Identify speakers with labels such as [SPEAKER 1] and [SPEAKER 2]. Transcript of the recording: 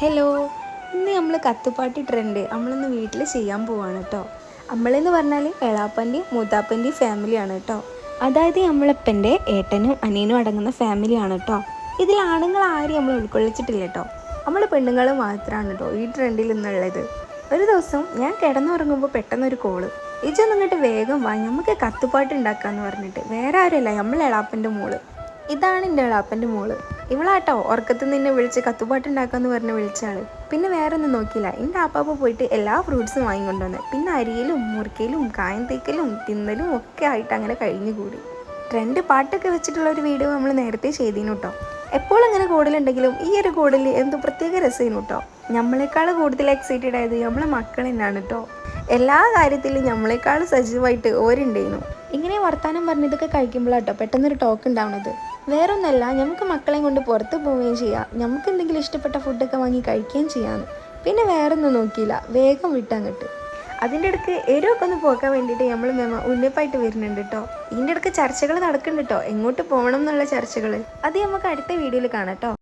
[SPEAKER 1] Hello, ഇന്ന് നമ്മൾ കത്തുപാട്ടി trend നമ്മളൊന്ന് വീട്ടിൽ ചെയ്യാൻ പോവാണ് കേട്ടോ. നമ്മളെന്ന് പറഞ്ഞാൽ എളാപ്പൻ്റെയും മൂത്താപ്പൻ്റെയും ഫാമിലിയാണ് കേട്ടോ. അതായത് നമ്മളപ്പൻ്റെ ഏട്ടനും അനിയനും അടങ്ങുന്ന ഫാമിലിയാണ് കേട്ടോ. ഇതിൽ ആണുങ്ങൾ ആരും നമ്മൾ ഉൾക്കൊള്ളിച്ചിട്ടില്ല കേട്ടോ. നമ്മൾ പെണ്ണുങ്ങൾ മാത്രമാണ് കേട്ടോ ഈ ട്രെൻഡിൽ നിന്നുള്ളത്. ഒരു ദിവസം ഞാൻ കിടന്നുറങ്ങുമ്പോൾ പെട്ടെന്നൊരു കോള്, ഇജൊന്നും ഇങ്ങോട്ട് വേഗം വാ, നമുക്ക് കത്തുപാട്ട് ഉണ്ടാക്കാമെന്ന് പറഞ്ഞിട്ട്. വേറെ ആരുമല്ല, നമ്മൾ എളാപ്പൻ്റെ മോള്. ഇതാണ് എൻ്റെ എളാപ്പൻ്റെ മോള്. ഇവളാട്ടോ ഉറക്കത്തിൽ നിന്ന് വിളിച്ച് കത്തുപാട്ടുണ്ടാക്കാമെന്ന് പറഞ്ഞ് വിളിച്ചാള്. പിന്നെ വേറെ ഒന്നും നോക്കിയില്ല, എൻ്റെ ആപ്പാപ്പ പോയിട്ട് എല്ലാ ഫ്രൂട്ട്സും വാങ്ങിക്കൊണ്ടുവന്ന്. പിന്നെ അരിയലും മുറിക്കലും കായം തേക്കലും തിന്നലും ഒക്കെ ആയിട്ട് അങ്ങനെ കഴിഞ്ഞു കൂടി. ട്രെൻഡ് പാട്ടൊക്കെ വെച്ചിട്ടുള്ള ഒരു വീഡിയോ നമ്മൾ നേരത്തെ ചെയ്തിരുന്നു കേട്ടോ. എപ്പോഴും അങ്ങനെ കൂടുതലുണ്ടെങ്കിലും ഈ ഒരു കൂടുതൽ എന്തോ പ്രത്യേക രസമായിരുന്നു കേട്ടോ. നമ്മളെക്കാൾ കൂടുതൽ എക്സൈറ്റഡ് ആയത് നമ്മളെ മക്കൾ തന്നെയാണ് കേട്ടോ. എല്ലാ കാര്യത്തിലും നമ്മളെക്കാൾ സജീവമായിട്ട് ഓരുണ്ടായിരുന്നു. ഇങ്ങനെ വർത്താനം പറഞ്ഞതൊക്കെ കഴിക്കുമ്പോഴാട്ടോ പെട്ടെന്നൊരു ടോക്ക് ഉണ്ടാവുന്നത്. വേറൊന്നല്ല, നമുക്ക് മക്കളെയും കൊണ്ട് പുറത്ത് പോവുകയും ചെയ്യാം, നമുക്ക് എന്തെങ്കിലും ഇഷ്ടപ്പെട്ട ഫുഡൊക്കെ വാങ്ങി കഴിക്കുകയും ചെയ്യാമെന്ന്. പിന്നെ വേറൊന്നും നോക്കിയില്ല, വേഗം വിട്ടങ്ങട്ട്. അതിൻ്റെ ഇടയ്ക്ക് എരിവൊക്കെ ഒന്ന് പോക്കാൻ വേണ്ടിയിട്ട് നമ്മൾ ഉന്നപ്പായിട്ട് വരുന്നുണ്ട് കേട്ടോ. ഇതിൻ്റെ ഇടയ്ക്ക് ചർച്ചകൾ നടക്കുന്നുണ്ട് കേട്ടോ, എങ്ങോട്ട് പോകണം എന്നുള്ള ചർച്ചകൾ. അത് നമുക്ക് അടുത്ത വീഡിയോയിൽ കാണാം കേട്ടോ.